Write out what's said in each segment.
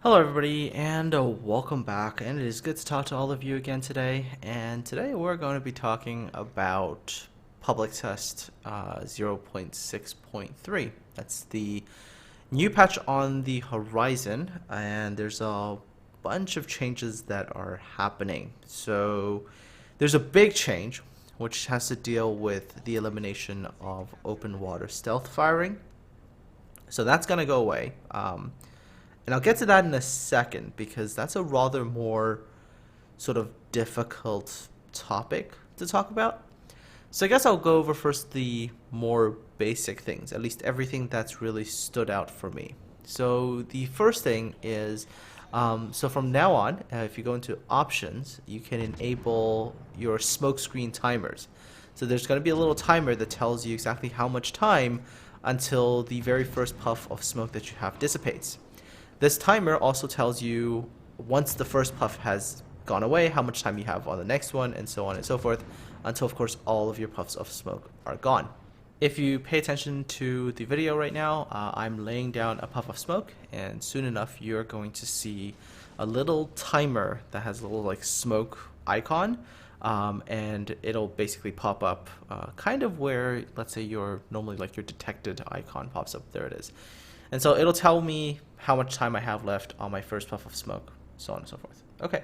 Hello everybody and welcome back, and it is good to talk to all of you again today. And today we're going to be talking about public test 0.6.3. That's the new patch on the horizon, and there's a bunch of changes that are happening. So there's a big change which has to deal with the elimination of open water stealth firing. So that's going to go away. And I'll get to that in a second because that's a rather more sort of difficult topic to talk about. So I guess I'll go over first the more basic things, at least everything that's really stood out for me. So the first thing is, so from now on, if you go into options, you can enable your smoke screen timers. So there's going to be a little timer that tells you exactly how much time until the very first puff of smoke that you have dissipates. This timer also tells you once the first puff has gone away, how much time you have on the next one, and so on and so forth, until of course all of your puffs of smoke are gone. If you pay attention to the video right now, I'm laying down a puff of smoke, and soon enough you're going to see a little timer that has a little like smoke icon, and it'll basically pop up kind of where, let's say, your normally like your detected icon pops up. There it is. And so it'll tell me how much time I have left on my first puff of smoke, so on and so forth. Okay,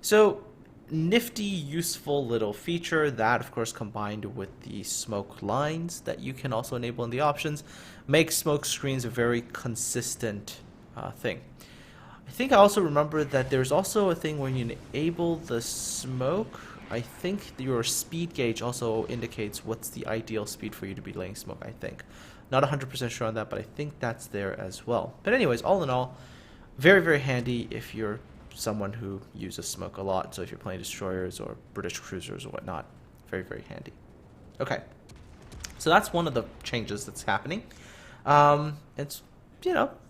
so nifty, useful little feature that, of course, combined with the smoke lines that you can also enable in the options, makes smoke screens a very consistent thing. I think I also remember that there's also a thing when you enable the smoke, I think your speed gauge also indicates what's the ideal speed for you to be laying smoke, I think. Not 100% sure on that, but I think that's there as well. But anyways, all in all, very, very handy if you're someone who uses smoke a lot. So if you're playing destroyers or British cruisers or whatnot, very, very handy. Okay, so that's one of the changes that's happening. It's,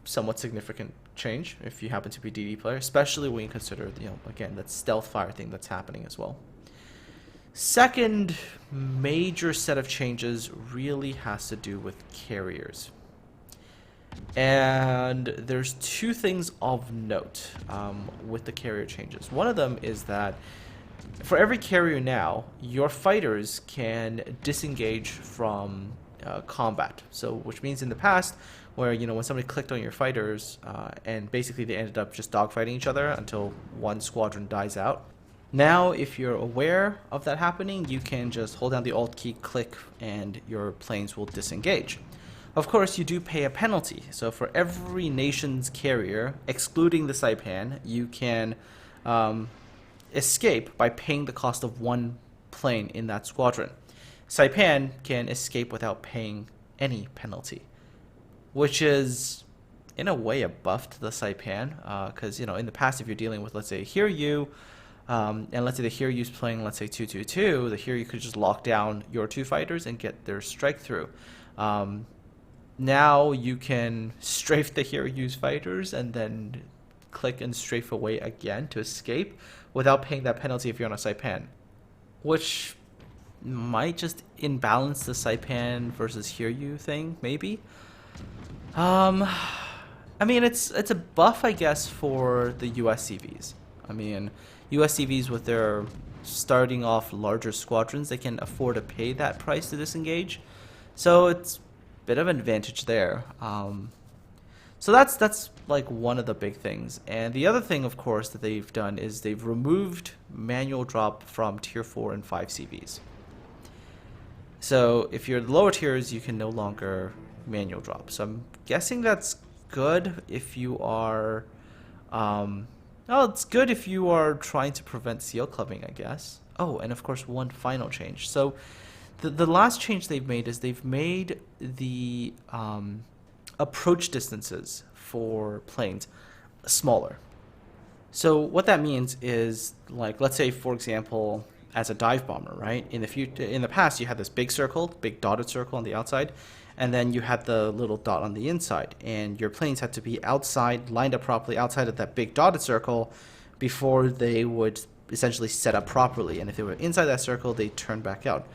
somewhat significant change if you happen to be a DD player, especially when you consider, again, that stealth fire thing that's happening as well. Second major set of changes really has to do with carriers. And there's two things of note with the carrier changes. One of them is that for every carrier now, your fighters can disengage from combat. So, which means in the past, where when somebody clicked on your fighters and basically they ended up just dogfighting each other until one squadron dies out. Now, if you're aware of that happening, you can just hold down the Alt key, click, and your planes will disengage. Of course, you do pay a penalty. So for every nation's carrier, excluding the Saipan, you can escape by paying the cost of one plane in that squadron. Saipan can escape without paying any penalty, which is in a way a buff to the Saipan, because in the past, if you're dealing with, let's say, Hiryu, and let's say the Hiryu's playing, let's say 2-2-2, the Hiryu could just lock down your two fighters and get their strike through. Now you can strafe the Hiryu's fighters and then click and strafe away again to escape without paying that penalty if you're on a Saipan, which might just imbalance the Saipan versus Hiryu thing, maybe. I mean, it's a buff, I guess, for the US CVs. I mean, US CVs with their starting off larger squadrons, they can afford to pay that price to disengage. So it's a bit of an advantage there. So that's like one of the big things. And the other thing, of course, that they've done is they've removed manual drop from tier 4 and 5 CVs. So if you're the lower tiers, you can no longer manual drop. So I'm guessing that's good if you are it's good if you are trying to prevent seal clubbing, I guess. Oh, and of course, one final change. So the last change they've made is they've made the approach distances for planes smaller. So what that means is, like, let's say, for example, as a dive bomber, right? In the past, you had this big circle, big dotted circle on the outside, and then you had the little dot on the inside, and your planes had to be outside, lined up properly outside of that big dotted circle before they would essentially set up properly. And if they were inside that circle, they turn back out.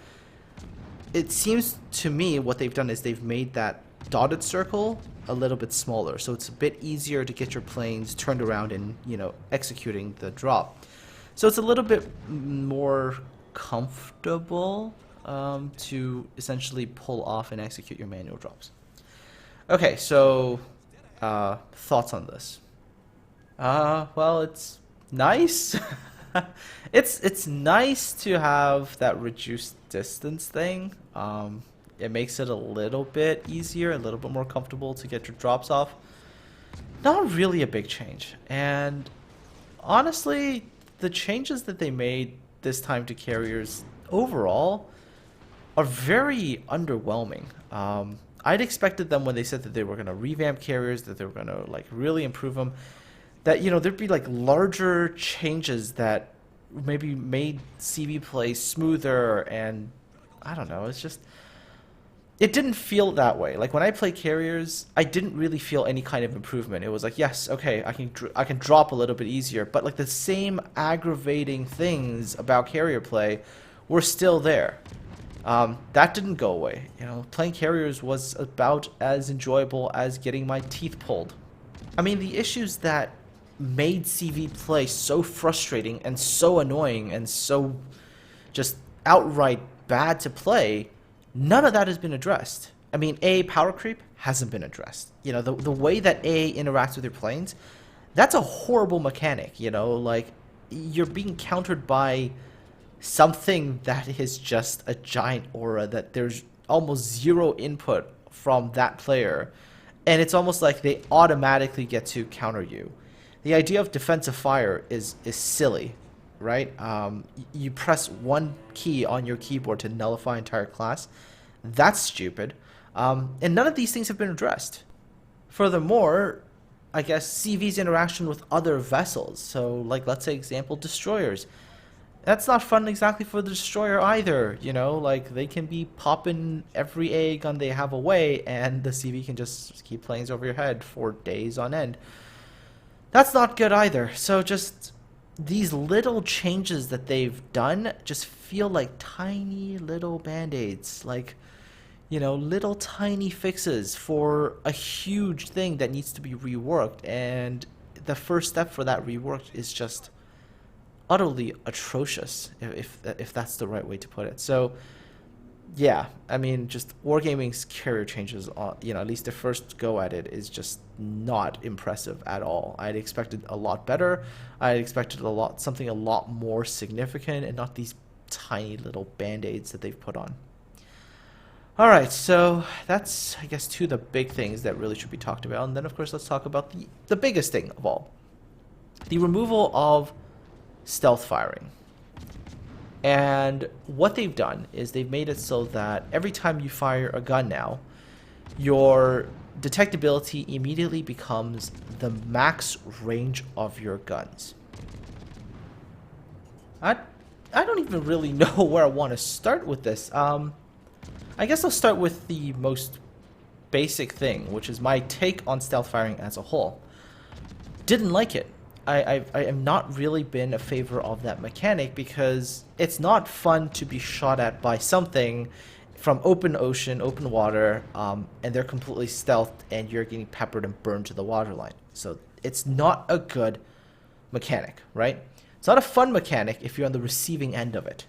It seems to me what they've done is they've made that dotted circle a little bit smaller, so it's a bit easier to get your planes turned around and, you know, executing the drop. So it's a little bit more comfortable to essentially pull off and execute your manual drops. Okay, so thoughts on this? Well, it's nice. It's nice to have that reduced distance thing. It makes it a little bit easier, a little bit more comfortable to get your drops off. Not really a big change. And honestly, the changes that they made this time to carriers overall are very underwhelming. I'd expected them when they said that they were going to revamp carriers, that they were going to like really improve them, that, you know, there'd be like larger changes that maybe made CV play smoother, and I don't know, it's just, it didn't feel that way. Like when I play carriers, I didn't really feel any kind of improvement. It was like, yes, okay, I can drop a little bit easier, but like the same aggravating things about carrier play were still there. That didn't go away. You know, playing carriers was about as enjoyable as getting my teeth pulled. I mean, the issues that made CV play so frustrating and so annoying and so just outright bad to play, none of that has been addressed. I mean, power creep hasn't been addressed. You know, the way that interacts with your planes, that's a horrible mechanic, you know, like you're being countered by something that is just a giant aura that there's almost zero input from that player, and it's almost like they automatically get to counter you. The idea of defensive fire is silly, right? You press one key on your keyboard to nullify entire class. That's stupid. And none of these things have been addressed. Furthermore, I guess CV's interaction with other vessels. So, like, let's say, example, destroyers. That's not fun exactly for the destroyer either, you know? Like, they can be popping every AA gun they have away, and the CV can just keep planes over your head for days on end. That's not good either. So just these little changes that they've done just feel like tiny little band-aids, like, you know, little tiny fixes for a huge thing that needs to be reworked, and the first step for that rework is just utterly atrocious, if that's the right way to put it. So yeah, I mean, just Wargaming's carrier changes, you know, at least the first go at it is just not impressive at all. I'd expected a lot better. I expected something a lot more significant, and not these tiny little band-aids that they've put on. All right, so that's, I guess, two of the big things that really should be talked about. And then, of course, let's talk about the biggest thing of all. The removal of stealth firing. And what they've done is they've made it so that every time you fire a gun now, your detectability immediately becomes the max range of your guns. I don't even really know where I want to start with this. I guess I'll start with the most basic thing, which is my take on stealth firing as a whole. Didn't like it. I am not really been a favor of that mechanic, because it's not fun to be shot at by something from open ocean, open water, and they're completely stealthed and you're getting peppered and burned to the waterline. So it's not a good mechanic, right? It's not a fun mechanic if you're on the receiving end of it.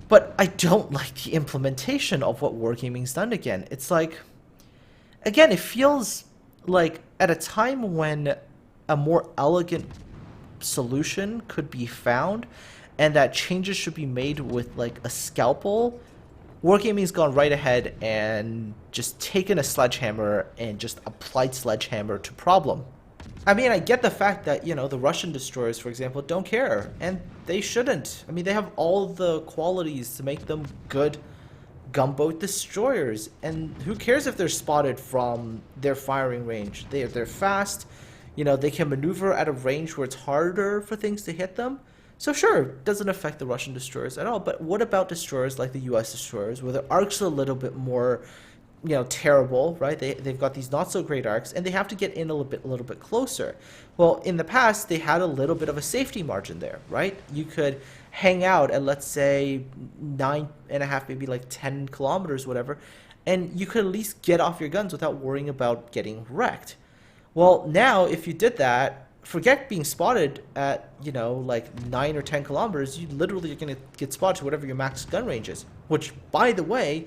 But I don't like the implementation of what Wargaming's done again. It's like, again, it feels like at a time when a more elegant solution could be found, and that changes should be made with like a scalpel, Wargaming's gone right ahead and just taken a sledgehammer and just applied sledgehammer to problem. I mean, I get the fact that, you know, the Russian destroyers, for example, don't care, and they shouldn't. I mean, they have all the qualities to make them good gunboat destroyers, and who cares if they're spotted from their firing range? They're fast. You know, they can maneuver at a range where it's harder for things to hit them. So sure, it doesn't affect the Russian destroyers at all. But what about destroyers like the US destroyers, where the arcs are a little bit more, you know, terrible, right? They've got these not so great arcs, and they have to get in a little bit closer. Well, in the past, they had a little bit of a safety margin there, right? You could hang out at, let's say, 9.5, maybe like 10 kilometers, whatever, and you could at least get off your guns without worrying about getting wrecked. Well, now if you did that, forget being spotted at, like 9 or 10 kilometers, you literally are going to get spotted to whatever your max gun range is, which, by the way,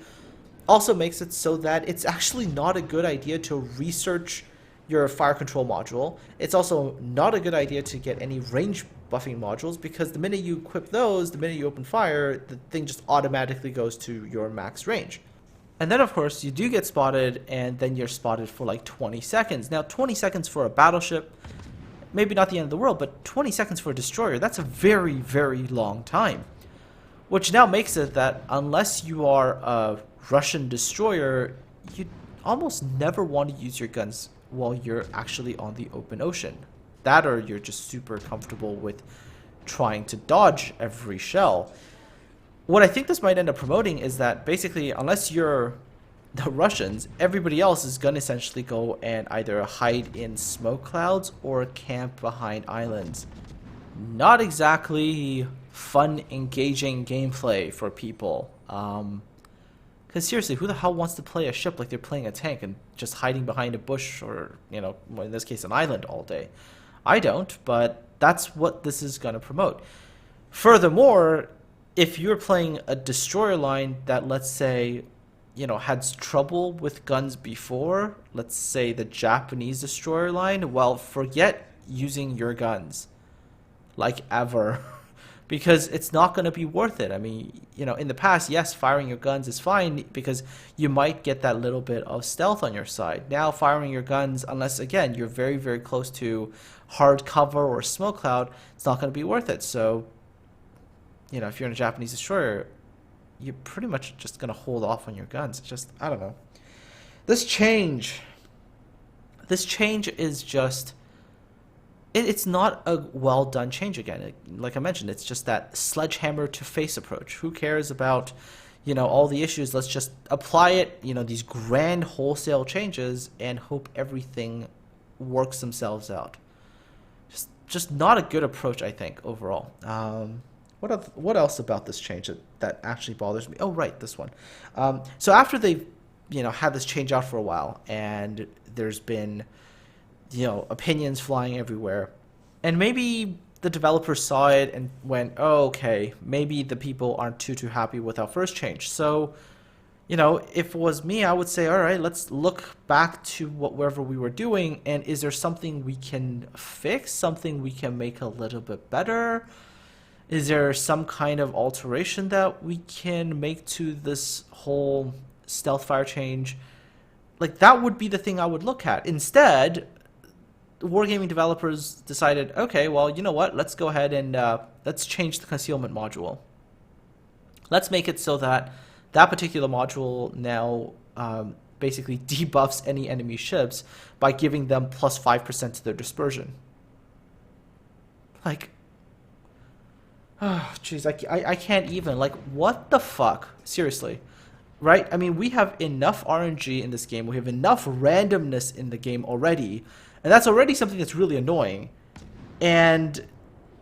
also makes it so that it's actually not a good idea to research your fire control module. It's also not a good idea to get any range buffing modules, because the minute you equip those, the minute you open fire, the thing just automatically goes to your max range. And then, of course, you do get spotted, and then you're spotted for like 20 seconds. Now, 20 seconds for a battleship, maybe not the end of the world, but 20 seconds for a destroyer, that's a very, very long time. Which now makes it that unless you are a Russian destroyer, you almost never want to use your guns while you're actually on the open ocean. That, or you're just super comfortable with trying to dodge every shell. What I think this might end up promoting is that basically, unless you're the Russians, everybody else is going to essentially go and either hide in smoke clouds or camp behind islands. Not exactly fun, engaging gameplay for people. Because seriously, who the hell wants to play a ship like they're playing a tank and just hiding behind a bush or, in this case, an island all day? I don't, but that's what this is going to promote. Furthermore, if you're playing a destroyer line that, let's say, had trouble with guns before, let's say the Japanese destroyer line, well, forget using your guns. Like, ever. Because it's not going to be worth it. I mean, in the past, yes, firing your guns is fine because you might get that little bit of stealth on your side. Now, firing your guns, unless, again, you're very, very close to hard cover or smoke cloud, it's not going to be worth it. So, if you're in a Japanese destroyer, you're pretty much just going to hold off on your guns. It's just, I don't know. This change is just... It's not a well-done change again. Like I mentioned, it's just that sledgehammer to face approach. Who cares about, all the issues? Let's just apply it, these grand wholesale changes and hope everything works themselves out. Just not a good approach, I think, overall. What else about this change that actually bothers me? Oh, right, this one. So after they've, had this change out for a while, and there's been... opinions flying everywhere. And maybe the developers saw it and went, oh, okay, maybe the people aren't too happy with our first change. So, if it was me, I would say, all right, let's look back to whatever we were doing, and is there something we can fix, something we can make a little bit better? Is there some kind of alteration that we can make to this whole stealth fire change? Like, that would be the thing I would look at. Instead, wargaming developers decided, okay, well, you know what? Let's go ahead and let's change the concealment module. Let's make it so that that particular module now basically debuffs any enemy ships by giving them plus 5% to their dispersion. Like, oh, jeez, I can't even. Like, what the fuck? Seriously. Right? I mean, we have enough RNG in this game. We have enough randomness in the game already. And that's already something that's really annoying. And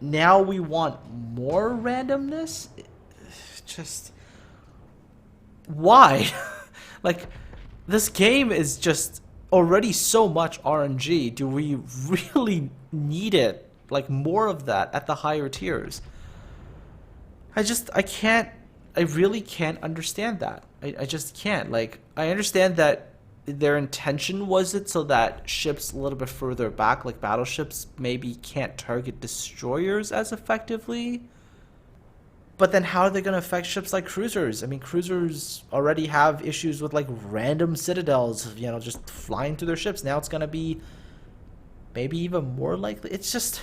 now we want more randomness? Just... why? Like, this game is just already so much RNG. Do we really need it? Like, more of that at the higher tiers? I really can't understand that. I just can't. Like, I understand that their intention was it so that ships a little bit further back, like battleships, maybe can't target destroyers as effectively. But then how are they going to affect ships like cruisers? I mean, cruisers already have issues with, like, random citadels, just flying through their ships. Now it's going to be maybe even more likely. It's just...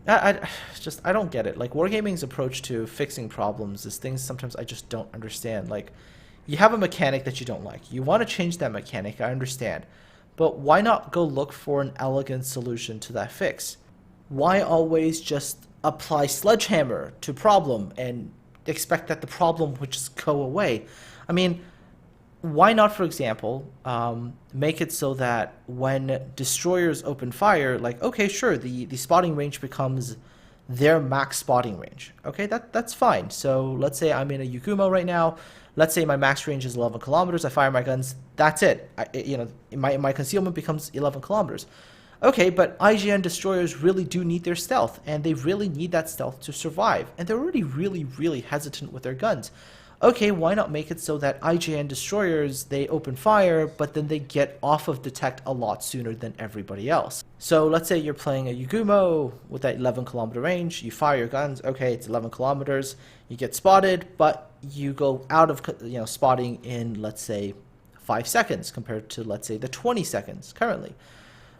I don't get it. Like, wargaming's approach to fixing problems is things sometimes I just don't understand. Like, you have a mechanic that you don't like. You want to change that mechanic, I understand. But why not go look for an elegant solution to that fix? Why always just apply Sledgehammer to problem and expect that the problem would just go away? I mean, why not, for example, make it so that when destroyers open fire, like, okay, sure, the spotting range becomes their max spotting range. Okay, that's fine. So let's say I'm in a Yugumo right now. Let's say my max range is 11 kilometers. I fire my guns. That's it. My concealment becomes 11 kilometers. Okay, but IGN destroyers really do need their stealth, and they really need that stealth to survive. And they're already really hesitant with their guns. Okay, why not make it so that IJN destroyers, they open fire, but then they get off of detect a lot sooner than everybody else. So let's say you're playing a Yugumo with that 11 kilometer range, you fire your guns, okay, it's 11 kilometers, you get spotted, but you go out of spotting in, let's say, 5 seconds compared to, let's say, the 20 seconds currently.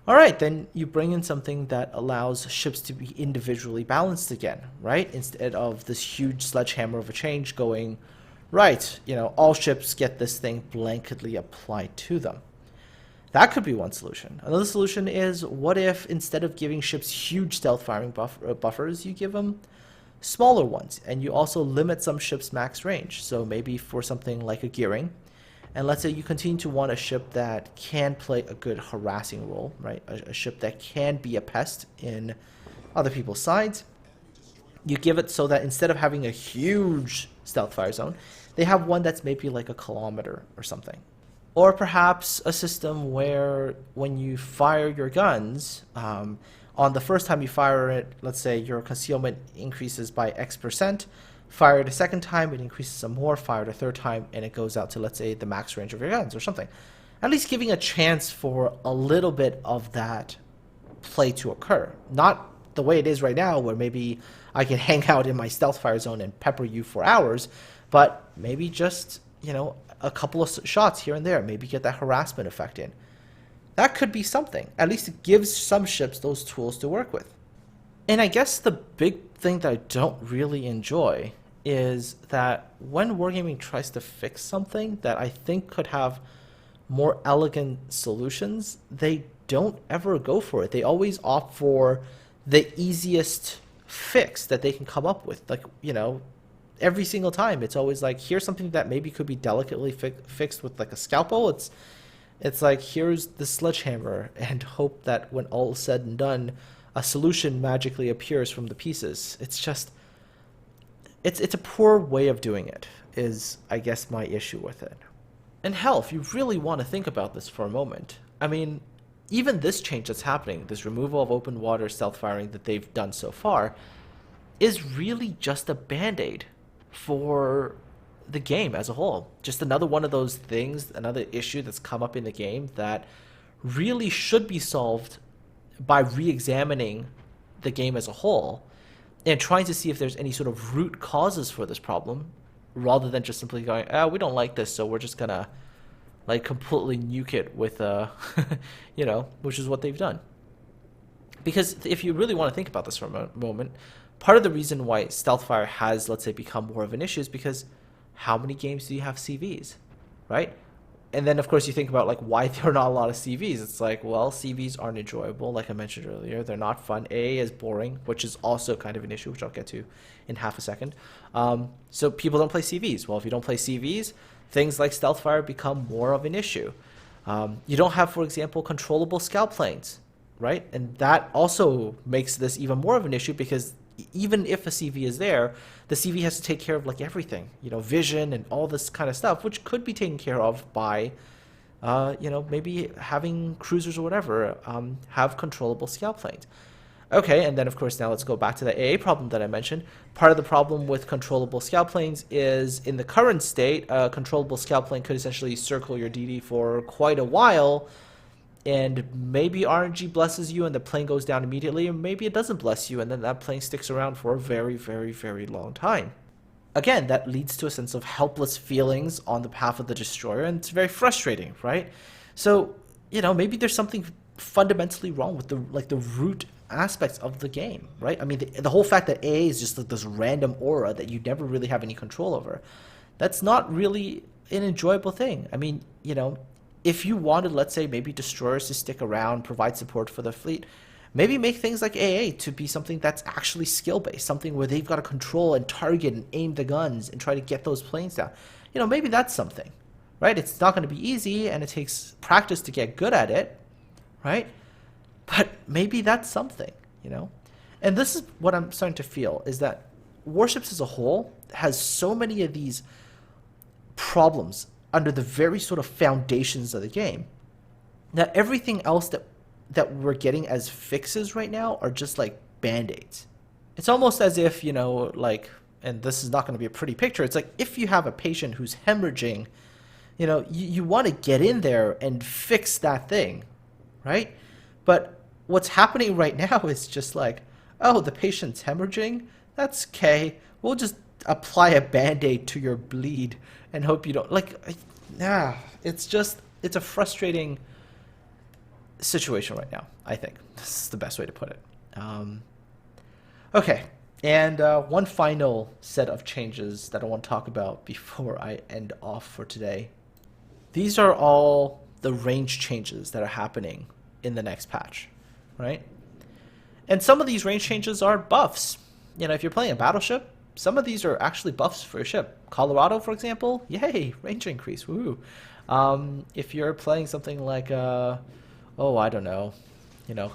All right, then you bring in something that allows ships to be individually balanced again, right? Instead of this huge sledgehammer of a change going, right, all ships get this thing blanketly applied to them. That could be one solution. Another solution is, what if instead of giving ships huge stealth firing buffers, you give them smaller ones, and you also limit some ships' max range. So maybe for something like a gearing, and let's say you continue to want a ship that can play a good harassing role, right? A ship that can be a pest in other people's sides. You give it so that instead of having a huge stealth fire zone, they have one that's maybe like a kilometer or something. Or perhaps a system where when you fire your guns, on the first time you fire it, let's say your concealment increases by X%, fire it a second time, it increases some more, fire it a third time, and it goes out to, let's say, the max range of your guns or something. At least giving a chance for a little bit of that play to occur. Not the way it is right now, where maybe I can hang out in my stealth fire zone and pepper you for hours, but maybe just, a couple of shots here and there, maybe get that harassment effect in. That could be something. At least it gives some ships those tools to work with. And I guess the big thing that I don't really enjoy is that when Wargaming tries to fix something that I think could have more elegant solutions, they don't ever go for it. They always opt for the easiest fix that they can come up with. Like, every single time it's always like, here's something that maybe could be delicately fixed with like a scalpel. It's like, here's the sledgehammer, and hope that when all is said and done, a solution magically appears from the pieces. It's just, it's a poor way of doing it, is I guess my issue with it. And hell, if you really want to think about this for a moment, I mean, even this change that's happening, this removal of open water stealth firing that they've done so far, is really just a band-aid for the game as a whole. Just another one of those things, another issue that's come up in the game that really should be solved by re-examining the game as a whole and trying to see if there's any sort of root causes for this problem, rather than just simply going, we don't like this, so we're just gonna like completely nuke it with which is what they've done. Because if you really want to think about this for a moment, part of the reason why stealth fire has, let's say, become more of an issue is because how many games do you have CVs, right? And then, of course, you think about like why there are not a lot of CVs. It's like, well, CVs aren't enjoyable, like I mentioned earlier. They're not fun. AA is boring, which is also kind of an issue, which I'll get to in half a second. So people don't play CVs. Well, if you don't play CVs, things like stealth fire become more of an issue. You don't have, for example, controllable scalp planes, right? And that also makes this even more of an issue, because even if a CV is there, the CV has to take care of like everything, vision and all this kind of stuff, which could be taken care of by, maybe having cruisers or whatever have controllable scalp planes. Okay, and then of course now let's go back to the AA problem that I mentioned. Part of the problem with controllable scalp planes is, in the current state, a controllable scalp plane could essentially circle your DD for quite a while, and maybe RNG blesses you and the plane goes down immediately, or maybe it doesn't bless you and then that plane sticks around for a very long time. Again, that leads to a sense of helpless feelings on the behalf of the destroyer, and it's very frustrating, right? So, maybe there's something fundamentally wrong with the root aspects of the game, right? I mean, the whole fact that AA is just like this random aura that you never really have any control over, that's not really an enjoyable thing. I mean, if you wanted, let's say, maybe destroyers to stick around, provide support for the fleet, maybe make things like AA to be something that's actually skill-based, something where they've got to control and target and aim the guns and try to get those planes down. Maybe that's something, right? It's not going to be easy, and it takes practice to get good at it, right? But maybe that's something, And this is what I'm starting to feel, is that Warships as a whole has so many of these problems under the very sort of foundations of the game that everything else that we're getting as fixes right now are just like band-aids. It's almost as if, you know, like, and this is not going to be a pretty picture, it's like if you have a patient who's hemorrhaging, you know, you want to get in there and fix that thing, right? But what's happening right now is just like, oh, the patient's hemorrhaging? That's okay. We'll just apply a band-aid to your bleed and hope you don't, like, it's a frustrating situation right now, I think. This is the best way to put it. Okay, and one final set of changes that I want to talk about before I end off for today. These are all the range changes that are happening in the next patch, right? And some of these range changes are buffs. You know, if you're playing a battleship, some of these are actually buffs for your ship. Colorado, for example, yay, range increase, woo. If you're playing something like, I don't know, you know,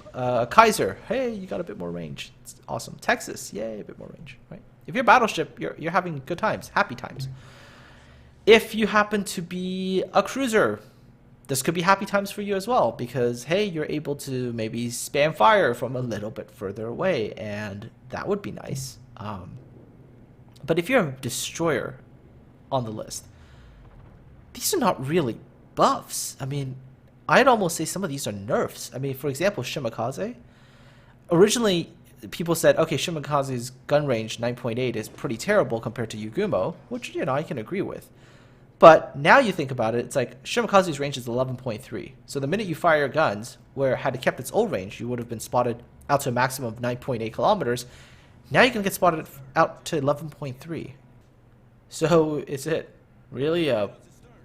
Kaiser, hey, you got a bit more range. It's awesome. Texas, yay, a bit more range, right? If you're a battleship, you're having good times, happy times. If you happen to be a cruiser, this could be happy times for you as well, because, hey, you're able to maybe spam fire from a little bit further away, and that would be nice. But if you're a destroyer on the list, these are not really buffs. I mean, I'd almost say some of these are nerfs. I mean, for example, Shimakaze. Originally, people said, okay, Shimakaze's gun range 9.8 is pretty terrible compared to Yugumo, which, you know, I can agree with. But now you think about it, it's like Shimakaze's range is 11.3. So the minute you fire guns, where had it kept its old range, you would have been spotted out to a maximum of 9.8 kilometers. Now you can get spotted out to 11.3. So is it really a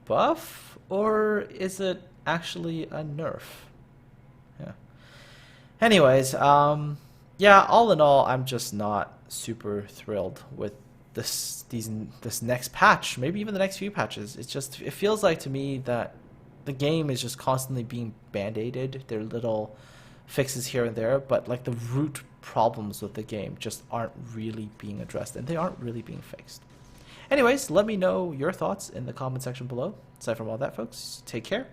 buff, or is it actually a nerf? Yeah. Anyways, yeah, all in all, I'm just not super thrilled with this next patch, maybe even the next few patches. It feels like to me that the game is just constantly being band-aided. There are little fixes here and there, but like the root problems with the game just aren't really being addressed, and they aren't really being fixed. Anyways, let me know your thoughts in the comment section below. Aside from all that, folks, take care.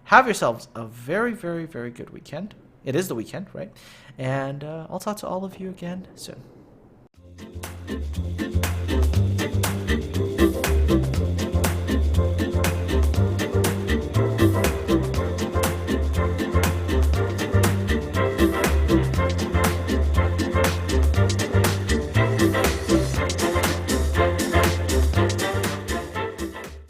Have yourselves a very, very, very good weekend. It is the weekend, right? And I'll talk to all of you again soon.